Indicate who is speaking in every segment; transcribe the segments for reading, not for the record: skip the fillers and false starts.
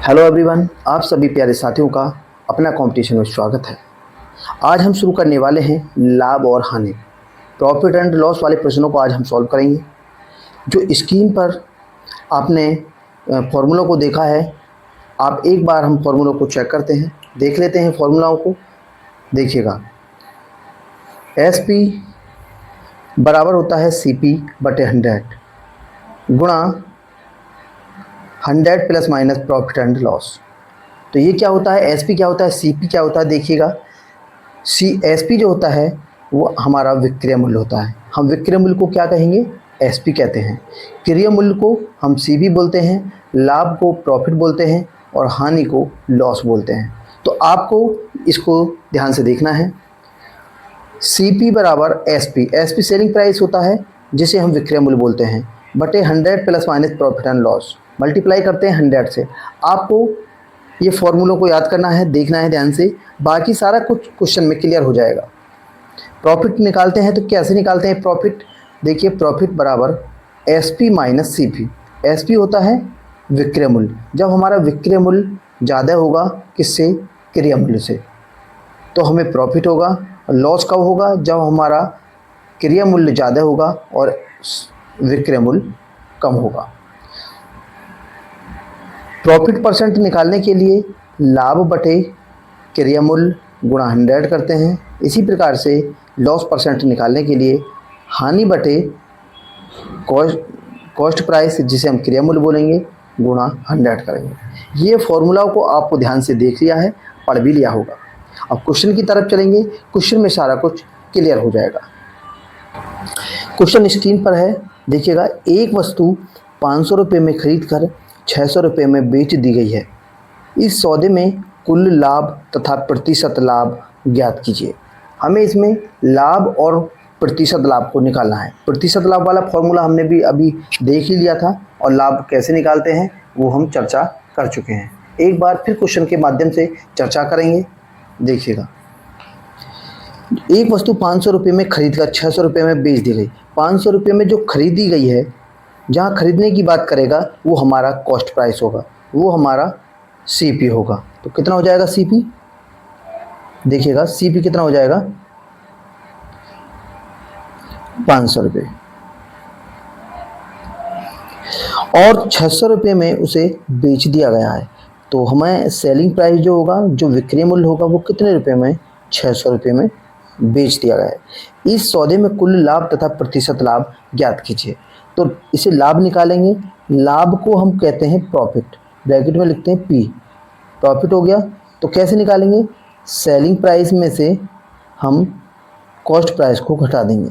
Speaker 1: Hello everyone, आप सभी प्यारे साथियों का अपना कंपटीशन में स्वागत है। आज हम शुरू करने वाले हैं लाभ और हानि, प्रॉफिट एंड लॉस वाले प्रश्नों को आज हम सॉल्व करेंगे। जो स्क्रीन पर आपने फॉर्मूला को देखा है, आप एक बार हम फॉर्मूला को चेक करते हैं, देख लेते हैं फॉर्मूलाओं को। देखिएगा, एस पी बराबर होता है सी पी बटे 100 गुणा 100 plus minus profit and loss. तो ये क्या होता है, एस पी क्या होता है, सी पी क्या होता है। देखिएगा, एस पी जो होता है वो हमारा विक्रय मूल्य होता है। हम विक्रय मूल्य को क्या कहेंगे, एस पी कहते हैं। क्रय मूल्य को हम सी पी बोलते हैं, लाभ को प्रॉफिट बोलते हैं और हानि को लॉस बोलते हैं। तो आपको इसको ध्यान से देखना है। सी पी बराबर एस पी सेलिंग प्राइस होता है जिसे हम विक्रय मूल्य बोलते हैं, बटे 100 plus minus profit and loss, multiply करते हैं 100 से। आपको ये फॉर्मूलों को याद करना है, देखना है ध्यान से, बाकी सारा कुछ क्वेश्चन में क्लियर हो जाएगा। प्रॉफिट निकालते हैं तो कैसे निकालते हैं प्रॉफिट। देखिए, प्रॉफिट बराबर S P minus C P. S P होता है विक्रय मूल्य। जब हमारा विक्रय मूल्य ज़्यादा होगा किससे, क्रय मूल्य से, तो हमें प्रॉफिट होगा। लॉस कब होगा, जब हमारा क्रय मूल्य ज़्यादा होगा और विक्रय मूल्य कम होगा। प्रॉफिट परसेंट निकालने के लिए लाभ बटे क्रय मूल्य गुणा 100 करते हैं। इसी प्रकार से लॉस परसेंट निकालने के लिए हानि बटे कॉस्ट प्राइस, जिसे हम क्रय मूल्य बोलेंगे, गुणा 100 करेंगे। ये फॉर्मूला को आपको ध्यान से देख लिया है, पढ़ भी लिया होगा। अब क्वेश्चन की तरफ चलेंगे, क्वेश्चन में सारा कुछ क्लियर हो जाएगा। क्वेश्चन स्क्रीन पर है, देखिएगा। एक वस्तु 500 रुपये में खरीद कर 600 रुपये में बेच दी गई है। इस सौदे में कुल लाभ तथा प्रतिशत लाभ ज्ञात कीजिए। हमें इसमें लाभ और प्रतिशत लाभ को निकालना है। प्रतिशत लाभ वाला फॉर्मूला हमने भी अभी देख ही लिया था और लाभ कैसे निकालते हैं वो हम चर्चा कर चुके हैं। एक बार फिर क्वेश्चन के माध्यम से चर्चा करेंगे। देखिएगा, एक वस्तु 500 रुपये में खरीद कर 600 रुपये में बेच दी गई। 500 रुपये में जो खरीदी गई है, जहाँ खरीदने की बात करेगा वो हमारा कॉस्ट प्राइस होगा, वो हमारा सी पी होगा। तो कितना हो जाएगा सी पी, देखिएगा सी पी कितना हो जाएगा, 500 रुपये। और 600 रुपये में उसे बेच दिया गया है, तो हमें सेलिंग प्राइस जो होगा, जो विक्रय मूल्य होगा, वो कितने रुपये में, 600 रुपये में बेच दिया गया है। इस सौदे में कुल लाभ तथा प्रतिशत लाभ ज्ञात कीजिए। तो इसे लाभ निकालेंगे। लाभ को हम कहते हैं प्रॉफिट, ब्रैकेट में लिखते हैं पी, प्रॉफिट हो गया। तो कैसे निकालेंगे, सेलिंग प्राइस में से हम कॉस्ट प्राइस को घटा देंगे,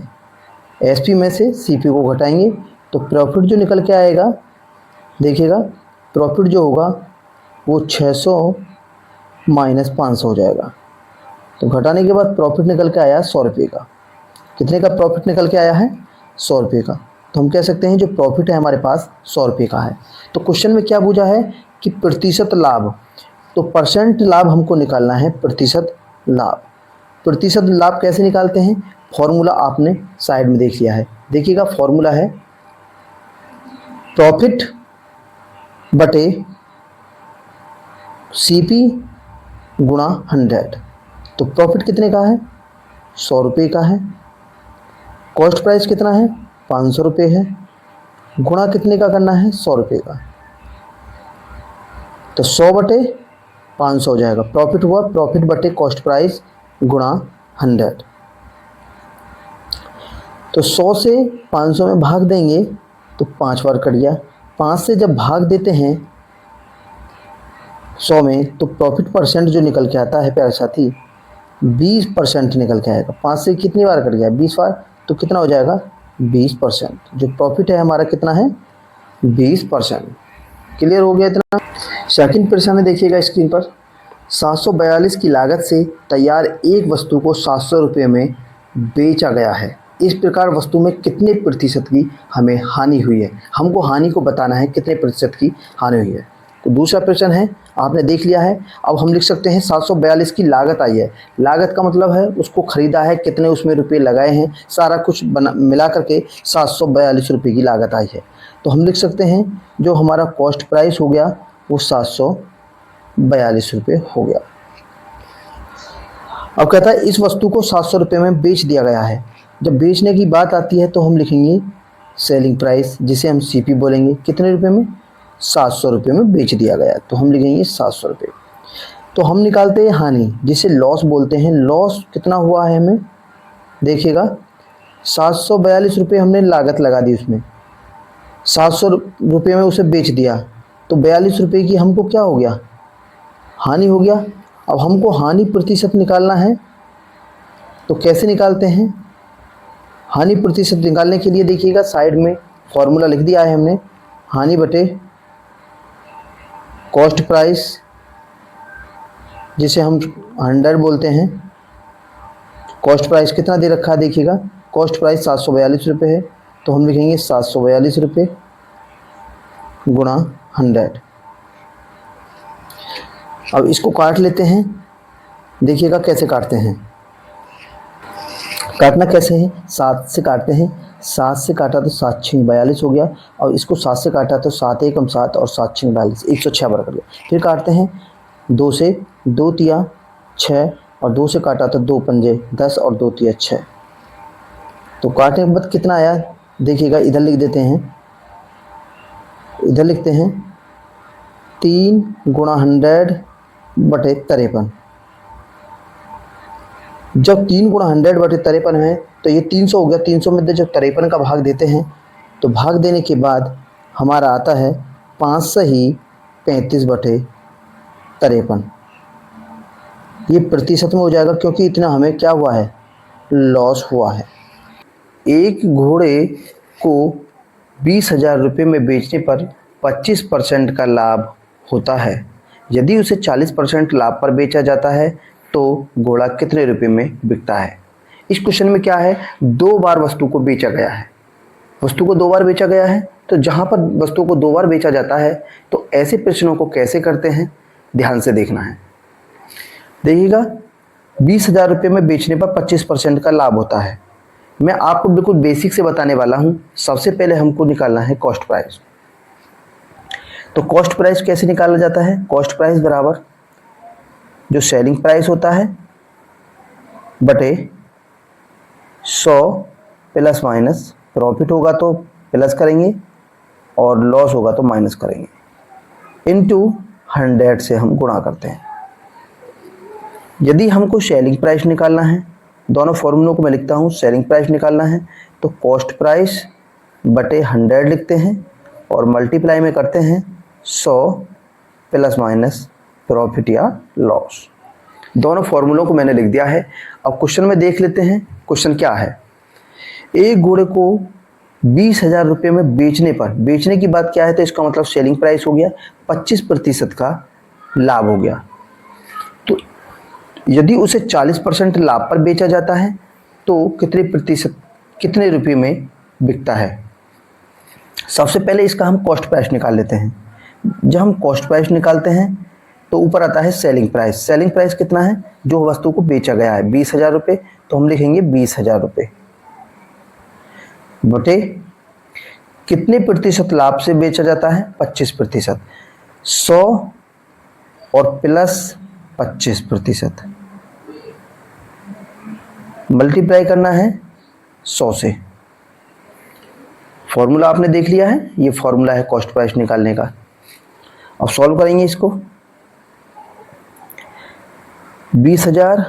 Speaker 1: एसपी में से सीपी को घटाएंगे, तो प्रॉफिट जो निकल के आएगा, देखिएगा प्रॉफिट जो होगा वो 600 माइनस 500 हो जाएगा। तो घटाने के बाद प्रॉफिट निकल के आया 100 रुपये का। कितने का प्रॉफिट निकल के आया है, 100 रुपये का। तो हम कह सकते हैं जो प्रॉफिट है हमारे पास 100 रुपये का है। तो क्वेश्चन में क्या पूछा है कि प्रतिशत लाभ, तो परसेंट लाभ हमको निकालना है, प्रतिशत लाभ। प्रतिशत लाभ कैसे निकालते हैं, फॉर्मूला आपने साइड में देख लिया है। देखिएगा, फॉर्मूला है प्रॉफिट बटे सीपी गुणा 100। तो प्रॉफिट कितने का है, 100 रुपये का है। कॉस्ट प्राइस कितना है, 500 रुपये है। गुणा कितने का करना है, 100 रुपये का। तो 100 बटे 500 हो जाएगा। प्रॉफिट हुआ प्रॉफिट बटे कॉस्ट प्राइस गुणा 100। तो 100 से 500 में भाग देंगे तो 5 बार कट गया। 5 से जब भाग देते हैं 100 में, तो प्रॉफिट परसेंट जो निकल के आता है प्यारे साथी, 20% निकल के आएगा। 5 से कितनी बार कट गया, 20 बार। तो कितना हो जाएगा, 20%। जो प्रॉफिट है हमारा कितना है, 20%। क्लियर हो गया इतना। सेकंड प्रश्न है, देखिएगा स्क्रीन पर। 742 की लागत से तैयार एक वस्तु को 700 रुपये में बेचा गया है। इस प्रकार वस्तु में कितने प्रतिशत की हमें हानि हुई है। हमको हानि को बताना है, कितने प्रतिशत की हानि हुई है। तो दूसरा प्रश्न है, आपने देख लिया है। अब हम लिख सकते हैं 742 की लागत आई है। लागत का मतलब है उसको ख़रीदा है, कितने उसमें रुपये लगाए हैं, सारा कुछ मिला करके 742 रुपये की लागत आई है। तो हम लिख सकते हैं जो हमारा कॉस्ट प्राइस हो गया वो 700 42 रुपये हो गया। अब कहता है इस वस्तु को 700 रुपये में बेच दिया गया है। जब बेचने की बात आती है तो हम लिखेंगे सेलिंग प्राइस, जिसे हम सीपी बोलेंगे। कितने रुपए में? 700 रुपये में बेच दिया गया, तो हम लिखेंगे 700 रुपये। तो हम निकालते हैं हानि, जिसे लॉस बोलते हैं। लॉस कितना हुआ है हमें, देखिएगा 742 रुपये हमने लागत लगा दी उसमें, 700 रुपये में उसे बेच दिया, तो 42 रुपये की हमको क्या हो गया, हानि हो गया। अब हमको हानि प्रतिशत निकालना है, तो कैसे निकालते हैं? हानि प्रतिशत निकालने के लिए देखिएगा साइड में फॉर्मूला लिख दिया है हमने, हानि बटे कॉस्ट प्राइस, जिसे हम 100 बोलते हैं। कॉस्ट प्राइस कितना दे रखा है देखिएगा, कॉस्ट प्राइस 742 रुपये है, तो हम लिखेंगे 742 रुपये गुणा 100। अब इसको काट लेते हैं, देखिएगा कैसे काटते हैं। काटना कैसे है, 7 से काटते हैं। 7 से काटा तो 7 6 42 हो गया, और इसको 7 से काटा तो 7 1 7 और 7 6 42, 106 बराबर गया। फिर काटते हैं 2 से, 2 तिया 6, और 2 से काटा तो 2 पंजे 10 और 2 तिया 6। तो काटने के बाद कितना आया देखिएगा, इधर लिख देते हैं, इधर लिखते हैं 3 गुणा 100 बटे 53। जब 3 गुणा 100 बटे 53 है तो ये 300 हो गया। 300 में जब 53 का भाग देते हैं तो भाग देने के बाद हमारा आता है 5 सही 35 बटे 53। ये प्रतिशत में हो जाएगा, क्योंकि इतना हमें क्या हुआ है, लॉस हुआ है। एक घोड़े को 20,000 रुपये में बेचने पर 25% का लाभ होता है। यदि उसे 40% लाभ पर बेचा जाता है तो घोड़ा कितने रुपए में बिकता है? इस क्वेश्चन में क्या है, 2 बार वस्तु को बेचा गया है। वस्तु को 2 बार बेचा गया है, तो जहां पर वस्तु को 2 बार बेचा जाता है तो ऐसे प्रश्नों को कैसे करते हैं, ध्यान से देखना है। देखिएगा 20,000 रुपये में बेचने पर 25% का लाभ होता है। मैं आपको बिल्कुल बेसिक से बताने वाला हूं। सबसे पहले हमको निकालना है कॉस्ट प्राइस। तो कॉस्ट प्राइस कैसे निकाला जाता है, कॉस्ट प्राइस बराबर जो सेलिंग प्राइस होता है बटे 100 प्लस माइनस, प्रॉफिट होगा तो प्लस करेंगे और लॉस होगा तो माइनस करेंगे, इनटू 100 से हम गुणा करते हैं। यदि हमको सेलिंग प्राइस निकालना है, दोनों फॉर्मूलों को मैं लिखता हूँ, सेलिंग प्राइस निकालना है तो कॉस्ट प्राइस बटे 100 लिखते हैं और मल्टीप्लाई में करते हैं 100 प्लस माइनस प्रॉफिट या लॉस। दोनों फॉर्मूलों को मैंने लिख दिया है। अब क्वेश्चन में देख लेते हैं, क्वेश्चन क्या है। एक घोड़े को 20,000 रुपये में बेचने पर, बेचने की बात क्या है तो इसका मतलब सेलिंग प्राइस हो गया, 25% का लाभ हो गया। तो यदि उसे 40% लाभ पर बेचा जाता है तो कितने रुपये में बिकता है? सबसे पहले इसका हम कॉस्ट प्राइस निकाल लेते हैं। जब हम कॉस्ट प्राइस निकालते हैं तो ऊपर आता है सेलिंग प्राइस। सेलिंग प्राइस कितना है, जो वस्तु को बेचा गया है 20,000 रुपये, तो हम लिखेंगे 20,000 रुपये बटे कितने प्रतिशत लाभ से बेचा जाता है, 25%, 100 और प्लस 25%, मल्टीप्लाई करना है 100 से। फॉर्मूला आपने देख लिया है, ये फॉर्मूला है कॉस्ट प्राइस निकालने का। अब सॉल्व करेंगे इसको, 20,000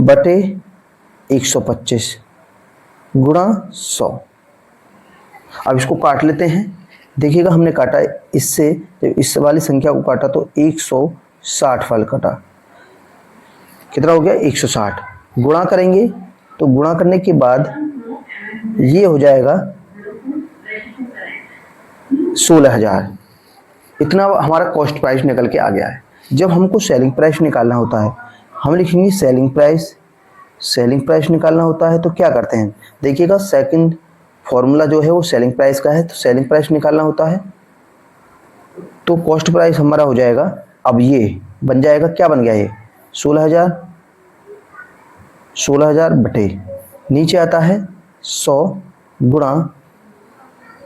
Speaker 1: बटे 125 गुणा 100। अब इसको काट लेते हैं। देखिएगा हमने काटा इससे, जब इस वाली संख्या को काटा तो 160 फल कटा, कितना हो गया 160। गुणा करेंगे तो गुणा करने के बाद ये हो जाएगा 16,000। इतना हमारा कॉस्ट प्राइस निकल के आ गया है। जब हमको सेलिंग प्राइस निकालना होता है, हम लिखेंगे सेलिंग प्राइस। सेलिंग प्राइस निकालना होता है तो क्या करते हैं, देखिएगा सेकंड फॉर्मूला जो है वो सेलिंग प्राइस का है, तो सेलिंग प्राइस निकालना होता है तो कॉस्ट प्राइस हमारा हो जाएगा, अब ये बन जाएगा, क्या बन गया ये 16,000 बटे नीचे आता है 100 गुणा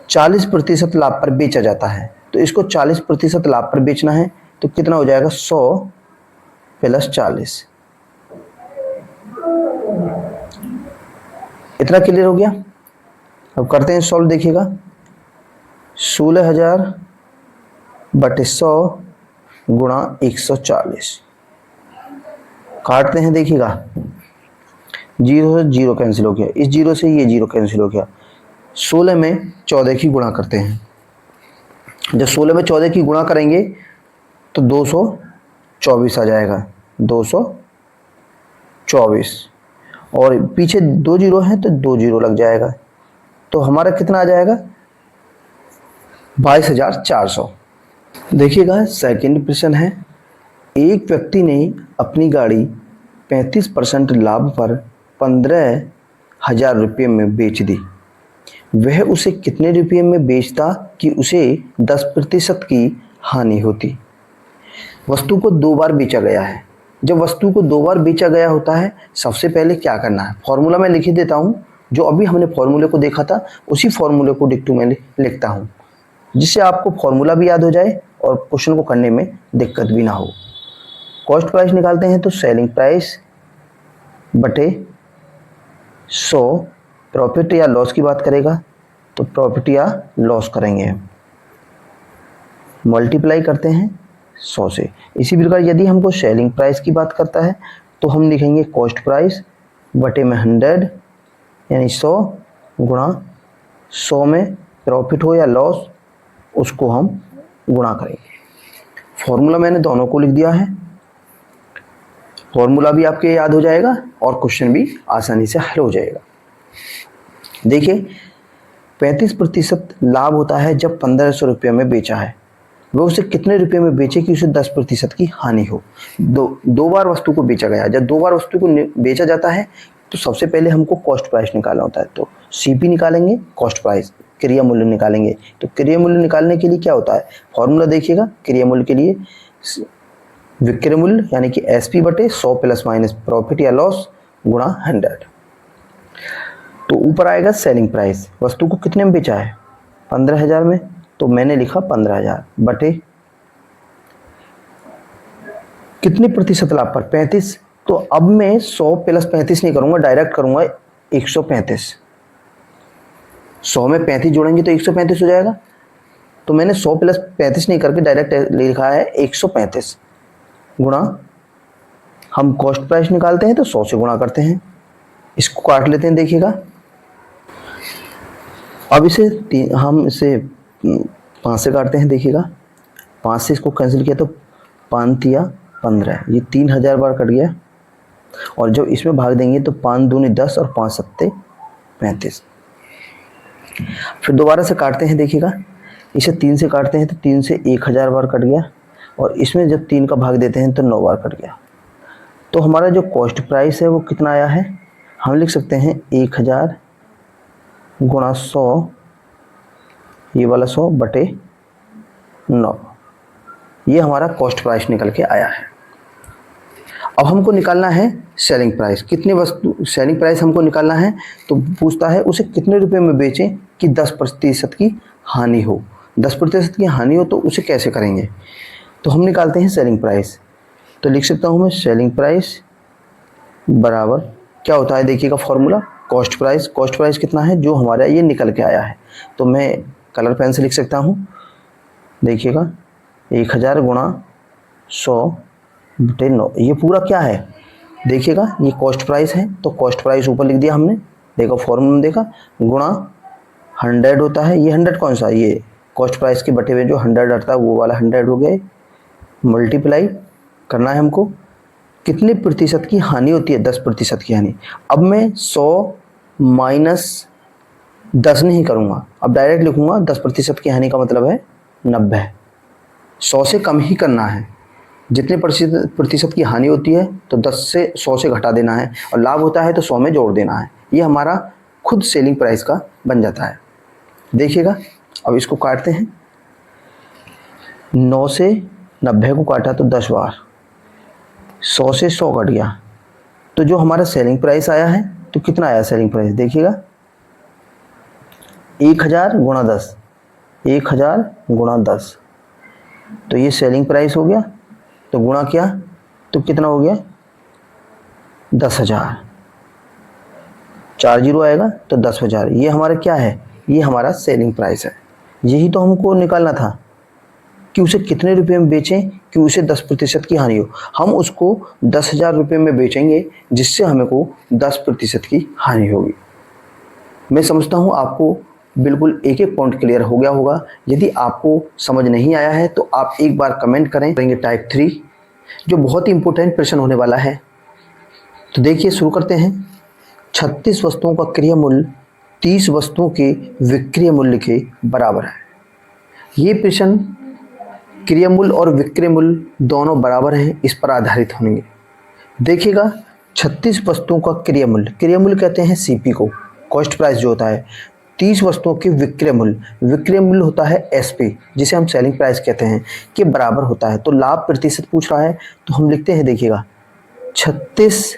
Speaker 1: 40% लाभ पर बेचा जाता है, तो इसको 40% लाभ पर बेचना है तो कितना हो जाएगा 100 प्लस 40। इतना क्लियर हो गया। अब करते हैं सॉल्व, देखिएगा 16,000 बटे 100 गुणा 140। काटते हैं, देखिएगा जीरो से जीरो कैंसिल हो गया, इस जीरो से ये जीरो कैंसिल हो गया। 16 में 14 की गुणा करते हैं। जब 16 में 14 की गुणा करेंगे तो 224 आ जाएगा, 224। और पीछे 2 जीरो है तो 2 जीरो लग जाएगा, तो हमारा कितना आ जाएगा 22,400। देखिएगा सेकंड प्रश्न है, एक व्यक्ति ने अपनी गाड़ी 35% लाभ पर 15,000 रुपये में बेच दी। वह उसे कितने रुपये में बेचता कि उसे 10% की हानि होती। वस्तु को 2 बार बेचा गया है। जब वस्तु को 2 बार बेचा गया होता है, सबसे पहले क्या करना है, फॉर्मूला मैं लिख ही देता हूँ। जो अभी हमने फॉर्मूले को देखा था उसी फॉर्मूले को डिक्टो में लिखता हूँ, जिससे आपको फॉर्मूला भी याद हो जाए और क्वेश्चन को करने में दिक्कत भी ना हो। कॉस्ट प्राइस निकालते हैं तो सेलिंग प्राइस बटे 100, प्रॉफिट या लॉस की बात करेगा तो प्रॉफिट या लॉस करेंगे, मल्टीप्लाई करते हैं 100 से। इसी प्रकार यदि हमको सेलिंग प्राइस की बात करता है तो हम लिखेंगे कॉस्ट प्राइस बटे में 100 यानी 100 गुणा 100 में प्रॉफिट हो या लॉस उसको हम गुणा करेंगे। फॉर्मूला मैंने दोनों को लिख दिया है, फॉर्मूला भी आपके याद हो जाएगा और क्वेश्चन भी आसानी से हल हो जाएगा। देखिए 35% लाभ होता है जब 1500 रुपये में बेचा है, वह उसे कितने रुपये में बेचे कि उसे 10% की हानि हो। दो बार वस्तु को बेचा गया। जब 2 बार वस्तु को बेचा जाता है तो सबसे पहले हमको कॉस्ट प्राइस निकालना होता है, तो सीपी निकालेंगे, कॉस्ट प्राइस क्रिया मूल्य निकालेंगे। तो क्रिया मूल्य निकालने के लिए क्या होता है, फॉर्मूला देखिएगा क्रिया मूल्य के लिए, विक्रय मूल्य यानी कि एसपी बटे 100 प्लस माइनस प्रॉफिट या लॉस गुणा 100। तो ऊपर आएगा सेलिंग प्राइस, वस्तु को कितने में बेचा है 15,000 में, तो मैंने लिखा 15,000 बटे कितने प्रतिशत लाभ पर 35। तो अब मैं 100 प्लस 35 नहीं करूंगा, डायरेक्ट करूंगा 135। 100 में 35 जोड़ेंगे तो 135 हो जाएगा, तो मैंने 100 प्लस 35 नहीं करके डायरेक्ट लिखा है 135 गुणा, हम कॉस्ट प्राइस निकालते हैं तो 100 से गुणा करते हैं। इसको काट लेते हैं, देखिएगा अब हम इसे 5 से काटते हैं, देखिएगा 5 से इसको कैंसिल किया तो 5 तिया 15, ये 3000 बार कट गया। और जब इसमें भाग देंगे तो 5 दूनी 10 और 5 सत्ते 35। फिर दोबारा से काटते हैं, देखिएगा इसे 3 से काटते हैं तो 3 से 1000 बार कट गया, और इसमें जब 3 का भाग देते हैं तो 9 बार कट गया। तो हमारा जो कॉस्ट प्राइस है वो कितना आया है, हम लिख सकते हैं 1000 गुणा 100, ये वाला 100 बटे 9, ये हमारा कॉस्ट प्राइस निकल के आया है। अब हमको निकालना है सेलिंग प्राइस, कितने वस्तु सेलिंग प्राइस हमको निकालना है, तो पूछता है उसे कितने रुपए में बेचें कि 10% की हानि हो। 10% की हानि हो तो उसे कैसे करेंगे, तो हम निकालते हैं सेलिंग प्राइस। तो लिख सकता हूँ मैं सेलिंग प्राइस बराबर क्या होता है, देखिएगा formula cost price. Cost price कितना है जो हमारा ये निकल के आया है, तो मैं कलर पेन से लिख सकता हूँ, देखिएगा 1000 गुणा 100 बटे 9, ये पूरा क्या है देखिएगा ये कॉस्ट प्राइस है, तो कॉस्ट प्राइस ऊपर लिख दिया हमने, देखो फॉर्मूला में देखा, गुणा 100 होता है, ये 100 कौन सा, ये कॉस्ट प्राइस के बटे हुए जो 100 आता है वो वाला 100 हो गया, मल्टीप्लाई करना है हमको, कितने प्रतिशत की हानि होती है 10% की हानि। अब मैं 100 माइनस 10 नहीं करूँगा, अब डायरेक्ट लिखूँगा 10% की हानि का मतलब है 90। 100 से कम ही करना है, जितने प्रतिशत की हानि होती है तो 10 से 100 से घटा देना है, और लाभ होता है तो 100 में जोड़ देना है। ये हमारा खुद सेलिंग प्राइस का बन जाता है। देखिएगा अब इसको काटते हैं, 9 से 90 को काटा तो 10 बार, 100 से 100 कट गया, तो जो हमारा सेलिंग प्राइस आया है तो कितना आया सेलिंग प्राइस, देखिएगा 1000 गुणा 10, 1000 गुणा 10 तो ये सेलिंग प्राइस हो गया, तो गुणा किया तो कितना हो गया 10,000, 4 जीरो आएगा तो 10,000। ये हमारा क्या है, ये हमारा सेलिंग प्राइस है। यही तो हमको निकालना था कि उसे कितने रुपए में बेचें कि उसे 10% की हानि हो। हम उसको 10,000 रुपये में बेचेंगे जिससे हमें को 10% की हानि होगी। मैं समझता हूँ आपको बिल्कुल एक एक पॉइंट क्लियर हो गया होगा। यदि आपको समझ नहीं आया है तो आप एक बार कमेंट करेंगे टाइप 3, जो बहुत ही इंपॉर्टेंट प्रश्न होने वाला है। तो देखिए शुरू करते हैं। 36 वस्तुओं का क्रय मूल्य 30 वस्तुओं के विक्रय मूल्य के बराबर है। ये प्रश्न क्रय मूल्य और विक्रय मूल्य दोनों बराबर हैं, इस पर आधारित होंगे। देखिएगा 36 वस्तुओं का क्रय मूल्य कहते हैं सीपी को, कॉस्ट प्राइस जो होता है। 30 वस्तुओं के विक्रय मूल्य होता है एसपी, जिसे हम सेलिंग प्राइस कहते हैं, के बराबर होता है। तो लाभ प्रतिशत पूछ रहा है तो हम लिखते हैं, देखिएगा 36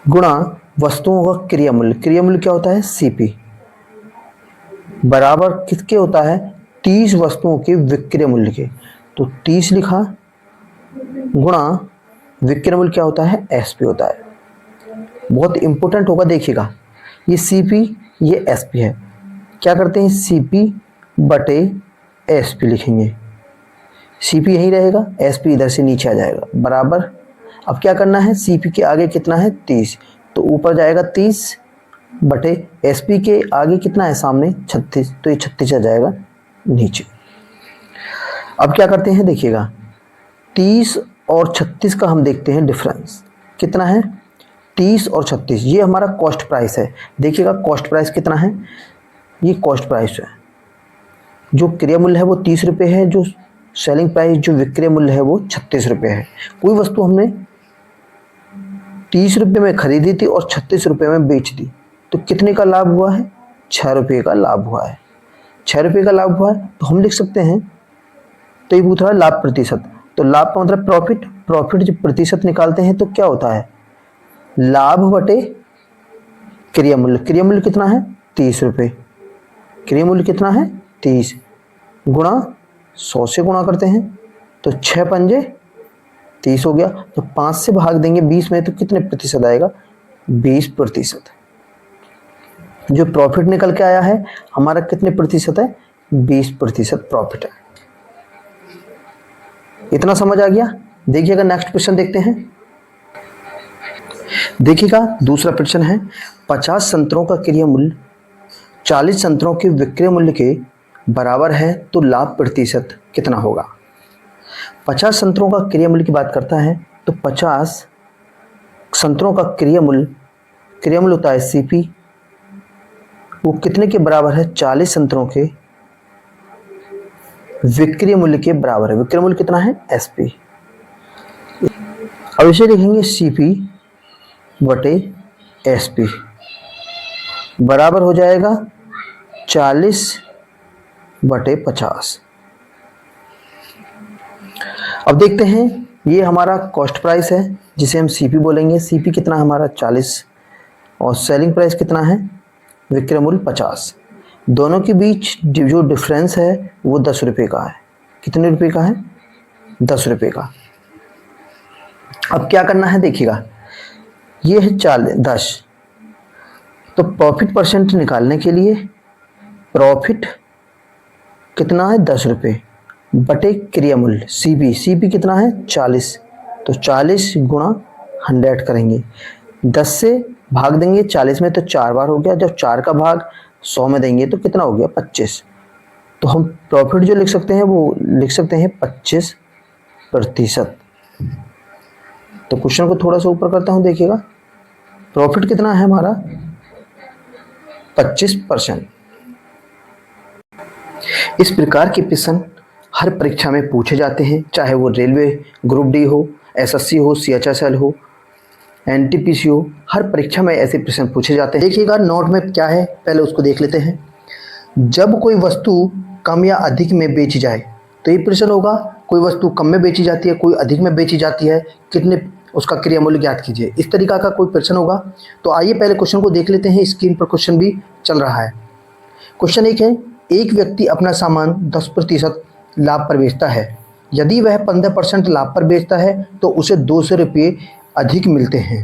Speaker 1: गुणा वस्तुओं का क्रय मूल्य क्या होता है सीपी, बराबर किसके होता है 30 वस्तुओं के विक्रय मूल्य के। तो 30 लिखा गुणा विक्रय मूल्य क्या होता है एसपी होता है। बहुत इंपॉर्टेंट होगा, देखिएगा ये सीपी ये एसपी है। क्या करते हैं सीपी बटे एसपी लिखेंगे, सीपी यहीं रहेगा, एसपी इधर से नीचे आ जाएगा, बराबर। अब क्या करना है, सीपी के आगे कितना है 30, तो ऊपर जाएगा 30 बटे एसपी के आगे कितना है सामने 36, तो ये 36 आ जाएगा नीचे। अब क्या करते हैं, देखिएगा 30 और 36 का हम देखते हैं डिफरेंस कितना है, 30 और 36, ये हमारा कॉस्ट प्राइस है। देखिएगा कॉस्ट प्राइस कितना है, ये कॉस्ट प्राइस है। जो क्रय मूल्य है वो 30 रुपये है, जो सेलिंग प्राइस जो विक्रय मूल्य है वो 36 रुपये है। कोई वस्तु हमने 30 रुपये में खरीदी थी और 36 रुपये में बेच दी, तो कितने का लाभ हुआ है 6 रुपये का लाभ हुआ है। 6 रुपये का लाभ हुआ है तो हम लिख सकते हैं, तो ये पूछ रहा है लाभ प्रतिशत, तो लाभ का मतलब प्रॉफिट जब प्रतिशत निकालते हैं तो क्या होता है लाभ बटे क्रय मूल्य कितना है 30 रुपये, क्रय मूल्य कितना है 30 गुणा 100 से गुणा करते हैं तो 6 पंजे 30 हो गया, तो 5 से भाग देंगे 20 में तो कितने प्रतिशत आएगा 20%। जो प्रॉफिट निकल के आया है हमारा कितने प्रतिशत है 20% प्रॉफिट है। इतना समझ आ गया। देखिएगा नेक्स्ट क्वेश्चन देखते हैं। देखिएगा दूसरा प्रश्न है, 50 संतरों का क्रय मूल्य 40 संतरों के विक्रय मूल्य के बराबर है, तो लाभ प्रतिशत कितना होगा। 50 संतरों का क्रय मूल्य की बात करता है तो 50 संतरों का क्रय मूल्य होता है सीपी, वो कितने के बराबर है 40 संतरों के विक्रय मूल्य के बराबर है। विक्रय मूल्य कितना है एसपी। अब इसे लिखेंगे सीपी बटे एसपी बराबर हो जाएगा 40 बटे 50। अब देखते हैं, ये हमारा कॉस्ट प्राइस है जिसे हम सीपी बोलेंगे। सीपी कितना हमारा 40 और सेलिंग प्राइस कितना है विक्रय मूल्य 50। दोनों के बीच जो डिफरेंस है वो 10 रुपये का है। कितने रुपये का है 10 रुपये का। अब क्या करना है, देखिएगा ये है 10, तो प्रॉफिट परसेंट निकालने के लिए प्रॉफिट कितना है 10 रुपये बटे क्रय मूल्य सीपी कितना है 40, तो 40 गुणा 100 करेंगे, 10 से भाग देंगे 40 में तो 4 बार हो गया, जब 4 का भाग 100 में देंगे तो कितना हो गया 25। तो हम प्रॉफिट जो लिख सकते हैं वो लिख सकते हैं 25%। तो क्वेश्चन को थोड़ा सा ऊपर करता हूं, देखिएगा प्रॉफिट कितना है हमारा 25%। इस प्रकार के प्रश्न हर परीक्षा में पूछे जाते हैं, चाहे वो रेलवे ग्रुप डी हो, एसएससी हो, सीएचएसएल हो, एनटीपीसी हो, हर परीक्षा में ऐसे प्रश्न पूछे जाते हैं। देखिएगा नोट में क्या है, पहले उसको देख लेते हैं। जब कोई वस्तु कम या अधिक में बेची जाए, तो ये प्रश्न होगा कोई वस्तु कम में बेची जाती है, कोई अधिक में बेची जाती है, कितने उसका क्रय मूल्य ज्ञात कीजिए, इस तरीका का कोई प्रश्न होगा। तो आइए पहले क्वेश्चन को देख लेते हैं, स्क्रीन पर क्वेश्चन भी चल रहा है। क्वेश्चन 1 है, एक व्यक्ति अपना सामान 10% लाभ पर बेचता है। यदि वह 15% लाभ पर बेचता है तो उसे 200 रुपये अधिक मिलते हैं।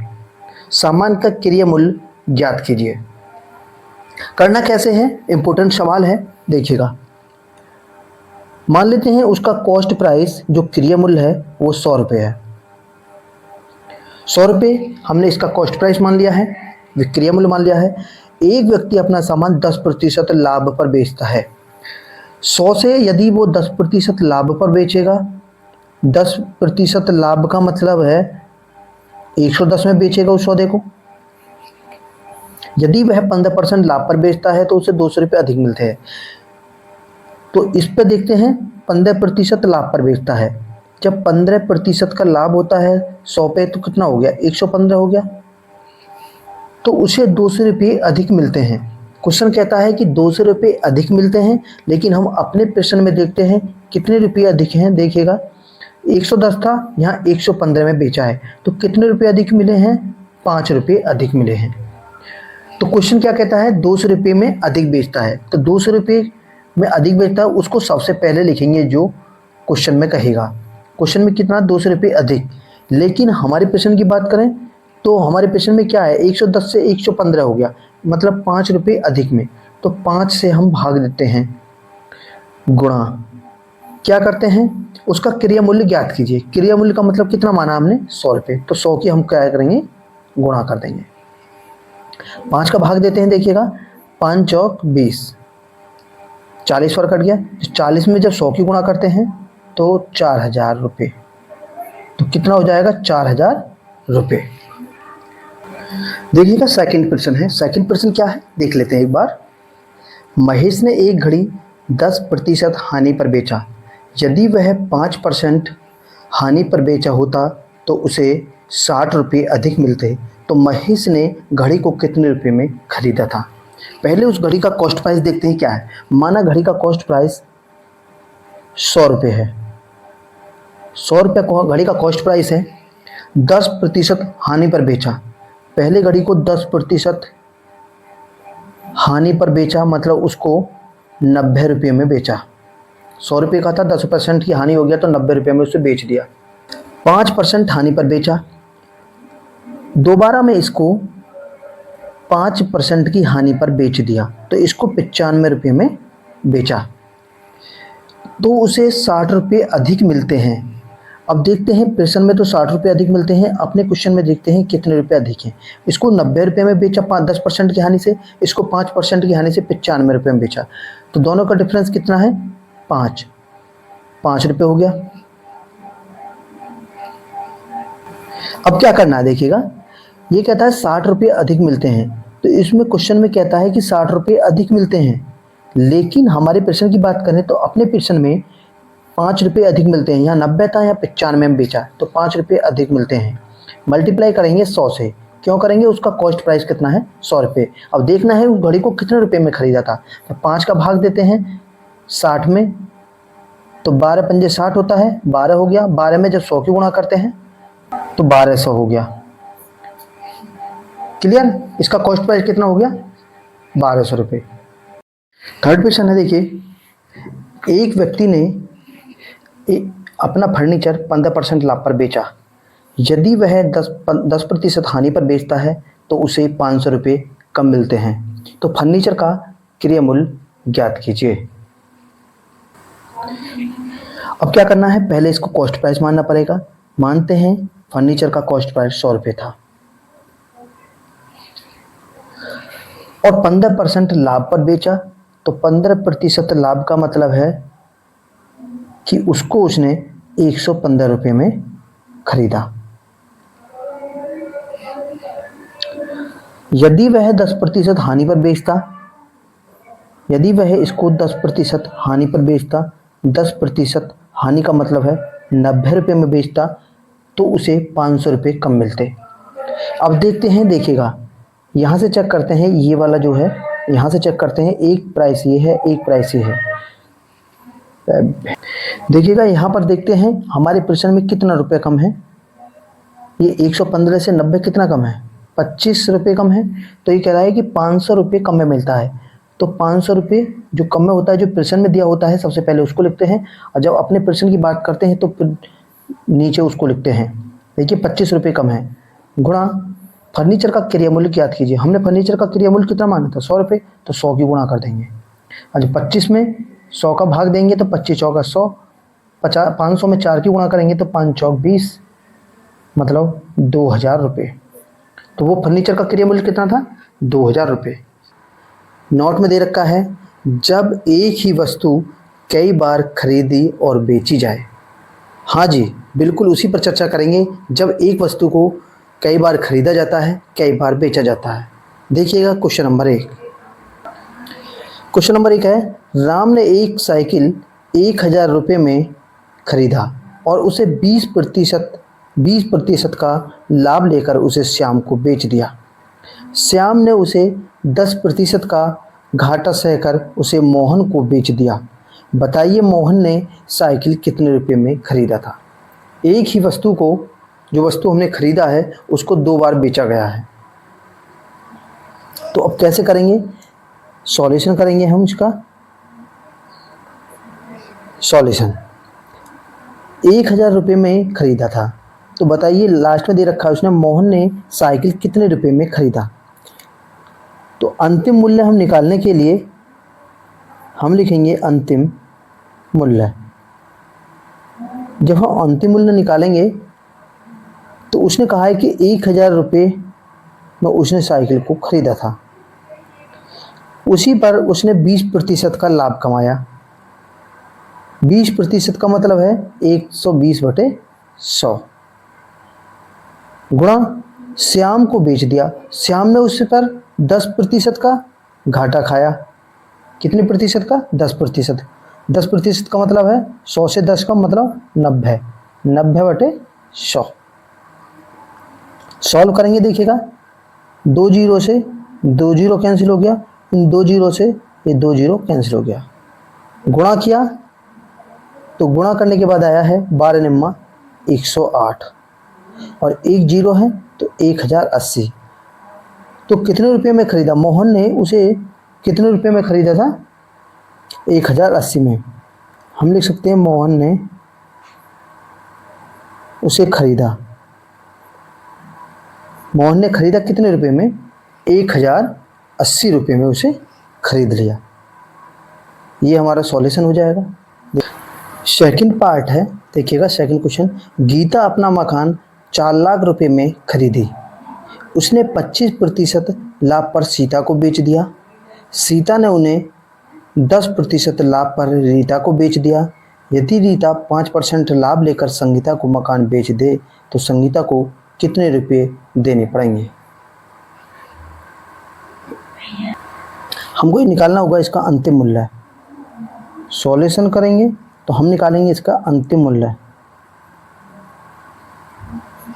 Speaker 1: सामान का क्रय मूल्य ज्ञात कीजिए। करना कैसे है, इंपॉर्टेंट सवाल है, देखिएगा। मान लेते हैं उसका कॉस्ट प्राइस जो क्रय मूल्य है वो 100 रुपये है। 100 रुपये हमने इसका कॉस्ट प्राइस मान लिया है, विक्रय मूल्य मान लिया है। एक व्यक्ति अपना सामान 10% लाभ पर बेचता है। 100 से यदि वो 10% लाभ पर बेचेगा, 10% लाभ का मतलब है 110 में बेचेगा उस सौदे को। यदि वह 15% लाभ पर बेचता है तो उसे 200 रुपये अधिक मिलते हैं। तो इस पे देखते हैं, 15% लाभ पर बेचता है। जब 15% का लाभ होता है 100 पे तो कितना हो गया, 115 हो गया, तो उसे 200 रुपये अधिक मिलते हैं। क्वेश्चन कहता है कि 200 रुपये अधिक मिलते हैं, लेकिन हम अपने प्रश्न में देखते हैं कितने रुपये अधिक हैं। देखिएगा 110 था, यहाँ 115 में बेचा है, तो कितने रुपये अधिक मिले हैं, 5 रुपये अधिक मिले हैं। तो क्वेश्चन क्या कहता है, 200 रुपये में अधिक बेचता है। तो 200 रुपये में अधिक बेचता है उसको सबसे पहले लिखेंगे जो क्वेश्चन में कहेगा। क्वेश्चन में कितना, 200 रुपये अधिक। लेकिन हमारे प्रश्न की बात करें तो हमारे प्रश्न में क्या है, 110 से 115 हो गया, मतलब 5 रुपये अधिक में। तो 5 से हम भाग देते हैं, गुणा क्या करते हैं, उसका क्रय मूल्य ज्ञात कीजिए। क्रय मूल्य का मतलब कितना माना हमने, 100 रुपये। तो 100 की हम क्या करेंगे, गुणा कर देंगे। 5 का भाग देते हैं, देखिएगा 5 चौक 20, 40 पर कट गया। 40 में जब 100 की गुणा करते हैं तो 4000 रुपये, तो कितना हो जाएगा, 4000 रुपये। देखिएगा सेकंड प्रश्न है। सेकंड प्रश्न क्या है देख लेते हैं एक बार। महेश ने एक घड़ी 10% हानि पर बेचा। यदि वह 5% हानि पर बेचा होता तो उसे 60 रुपये अधिक मिलते। तो महेश ने घड़ी को कितने रुपये में खरीदा था। पहले उस घड़ी का कॉस्ट प्राइस देखते हैं क्या है। माना घड़ी का कॉस्ट प्राइस 100 रुपये है, 100 रुपये घड़ी का कॉस्ट प्राइस है। 10% हानि पर बेचा, पहले घड़ी को 10% हानि पर बेचा, मतलब उसको 90 रुपये में बेचा। 100 रुपये का था, 10% की हानि हो गया तो 90 रुपये में उसे बेच दिया। 5% हानि पर बेचा, दोबारा में इसको 5% की हानि पर बेच दिया, तो इसको 95 रुपये में बेचा, तो उसे 60 रुपये अधिक मिलते हैं। अब देखते हैं प्रश्न में तो 60 रुपये अधिक मिलते हैं, अपने क्वेश्चन में देखते हैं कितने रुपये अधिक हैं। इसको 90 रुपये में बेचा 10% की हानि से, इसको 5% की हानि से 95 रुपये में बेचा, तो दोनों का डिफरेंस कितना है, 5 रुपये हो गया। अब क्या करना है देखिएगा, ये कहता है 60 रुपये अधिक मिलते हैं, तो इसमें क्वेश्चन में कहता है कि 60 रुपये अधिक मिलते हैं, लेकिन हमारे प्रश्न की बात करें तो अपने प्रश्न में 5 रुपये अधिक मिलते हैं। यहाँ 90 था, यहाँ 95 में बेचा, तो 5 रुपये अधिक मिलते हैं। मल्टीप्लाई करेंगे 100 से, क्यों करेंगे, उसका कॉस्ट प्राइस कितना है, 100 रुपये। अब देखना है उस घड़ी को कितने रुपये में खरीदा था, तो 5 का भाग देते हैं 60 में, तो 12 पंजे 60 होता है, 12 हो गया। 12 में जब 100 की गुणा करते हैं तो 1200 हो गया। क्लियर, इसका कॉस्ट प्राइस कितना हो गया, 1200 रुपये। थर्ड क्वेश्चन है, देखिए एक व्यक्ति ने अपना फर्नीचर 15% लाभ पर बेचा। यदि वह 10% हानि पर बेचता है तो उसे 500 रुपये कम मिलते हैं। तो फर्नीचर का क्रय मूल्य ज्ञात कीजिए। अब क्या करना है, पहले इसको कॉस्ट प्राइस मानना पड़ेगा। मानते हैं फर्नीचर का कॉस्ट प्राइस 100 रुपये था और 15% लाभ पर बेचा, तो 15% लाभ का मतलब है कि उसको उसने 115 रुपये में खरीदा। यदि वह 10% हानि पर बेचता, यदि वह इसको 10% हानि पर बेचता, 10% हानि का मतलब है 90 रुपये में बेचता, तो उसे 500 रुपये कम मिलते। अब देखते हैं, देखिएगा यहाँ से चेक करते हैं, ये वाला जो है यहाँ से चेक करते हैं, एक प्राइस ये है, एक प्राइस ये है। देखिएगा यहाँ पर देखते हैं हमारे प्रश्न में कितना रुपये कम है, ये 115 से 90 कितना कम है, 25 रुपये कम है। तो ये कह रहा है कि 500 रुपये कम में मिलता है। तो 500 रुपये जो कम में होता है, जो प्रश्न में दिया होता है सबसे पहले उसको लिखते हैं, और जब अपने प्रश्न की बात करते हैं तो फिर नीचे उसको लिखते हैं। देखिए 25 रुपये कम है, गुणा फर्नीचर का क्रय मूल्य ज्ञात कीजिए। हमने फर्नीचर का क्रय मूल्य कितना माना था, 100 रुपये, तो 100 की गुणा कर देंगे। अच्छा 25 में 100 का भाग देंगे तो 25 चौका 100, 500 में 4 की गुणा करेंगे तो 5 चौक 20, मतलब 2000 रुपये। तो वो फर्नीचर का क्रय मूल्य कितना था, 2000 रुपये। नोट में दे रखा है, जब एक ही वस्तु कई बार खरीदी और बेची जाए। हाँ जी, बिल्कुल उसी पर चर्चा करेंगे। जब एक वस्तु को कई बार खरीदा जाता है, कई बार बेचा जाता है। देखिएगा क्वेश्चन नंबर 1। क्वेश्चन नंबर 1 है, राम ने एक साइकिल 1000 रुपये में खरीदा और उसे 20% का लाभ लेकर उसे श्याम को बेच दिया। श्याम ने उसे 10% का घाटा सहकर उसे मोहन को बेच दिया। बताइए मोहन ने साइकिल कितने रुपए में खरीदा था। एक ही वस्तु को, जो वस्तु हमने खरीदा है उसको 2 बार बेचा गया है। तो अब कैसे करेंगे, सॉल्यूशन करेंगे हम इसका। सॉल्यूशन, 1000 रुपये में खरीदा था, तो बताइए लास्ट में दे रखा है उसने, मोहन ने साइकिल कितने रुपए में खरीदा। तो अंतिम मूल्य हम निकालने के लिए हम लिखेंगे अंतिम मूल्य। जब हम अंतिम मूल्य निकालेंगे तो उसने कहा है कि 1000 रुपये में उसने साइकिल को खरीदा था, उसी पर उसने 20% का लाभ कमाया। 20% का मतलब है 120/100, गुणा श्याम को बेच दिया। श्याम ने उस पर 10% का घाटा खाया। कितने प्रतिशत का, 10%। 10% का मतलब है 100 से 10 का मतलब 90, 90/100। सॉल्व करेंगे, देखिएगा 2 जीरो से 2 जीरो कैंसिल हो गया, इन 2 जीरो से ये 2 जीरो कैंसिल हो गया। गुणा किया तो गुणा करने के बाद आया है 12 निम्मा 108, और 1 जीरो है तो 1080। तो कितने रुपये में खरीदा, मोहन ने उसे कितने रुपये में खरीदा था, 1080 में। हम लिख सकते हैं मोहन ने उसे खरीदा, मोहन ने खरीदा कितने रुपये में, 1080 रुपये में उसे खरीद लिया। ये हमारा सॉल्यूशन हो जाएगा। सेकंड पार्ट है, देखिएगा सेकंड क्वेश्चन। गीता अपना मकान 4 लाख रुपए में खरीदी, उसने 25% लाभ पर सीता को बेच दिया। सीता ने उन्हें 10% लाभ पर रीता को बेच दिया। यदि रीता 5% लाभ लेकर संगीता को मकान बेच दे तो संगीता को कितने रुपए देने पड़ेंगे। हमको ये निकालना होगा इसका अंतिम मूल्य। सॉल्यूशन करेंगे तो हम निकालेंगे इसका अंतिम मूल्य।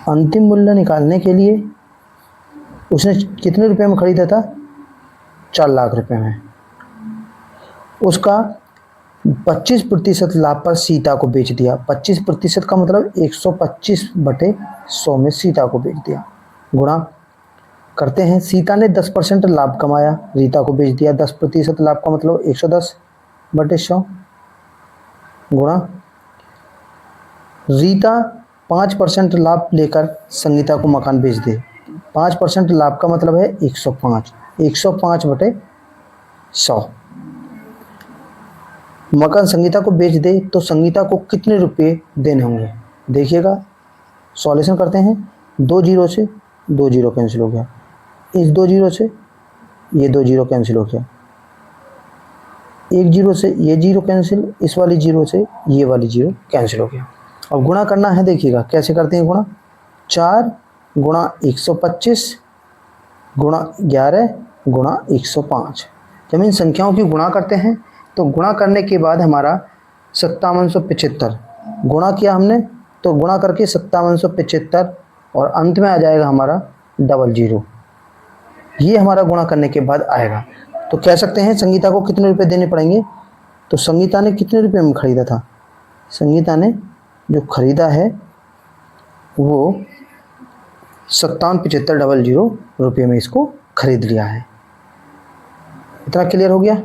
Speaker 1: अंतिम मूल्य निकालने के लिए उसने कितने रुपए में खरीदा था, 4 लाख रुपए में। उसका 25% लाभ पर सीता को बेच दिया। 25% का मतलब 125/100 में सीता को बेच दिया। गुणा करते हैं, सीता ने 10% लाभ कमाया, रीता को बेच दिया। 10% लाभ का मतलब 110/100, गुणा रीता 5% लाभ लेकर संगीता को मकान बेच दे। 5% लाभ का मतलब है 105, 105/100। मकान संगीता को बेच दे तो संगीता को कितने रुपए देने होंगे। देखिएगा सॉल्यूशन करते हैं। 2 जीरो से 2 जीरो कैंसिल हो गया, इस 2 जीरो से ये 2 जीरो कैंसिल हो गया, 1 जीरो से ये जीरो कैंसिल, इस वाली जीरो से ये वाली जीरो कैंसिल हो गया। अब गुणा करना है, देखिएगा कैसे करते हैं गुणा। 4 गुणा 125 गुणा 11 गुणा 105। जब इन संख्याओं की गुणा करते हैं तो गुणा करने के बाद हमारा 5775 गुणा किया हमने, तो गुणा करके 5775 और अंत में आ जाएगा हमारा 00। ये हमारा गुणा करने के बाद आएगा। तो कह सकते हैं संगीता को कितने रुपए देने पड़ेंगे। तो संगीता ने कितने रुपए में खरीदा था, संगीता ने जो खरीदा है वो 577500 रुपये में इसको खरीद लिया है। इतना क्लियर हो गया।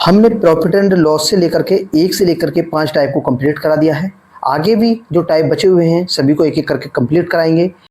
Speaker 1: हमने प्रॉफिट एंड लॉस से लेकर के 1 से लेकर के 5 टाइप को कंप्लीट करा दिया है। आगे भी जो टाइप बचे हुए हैं सभी को एक एक करके कंप्लीट कराएंगे।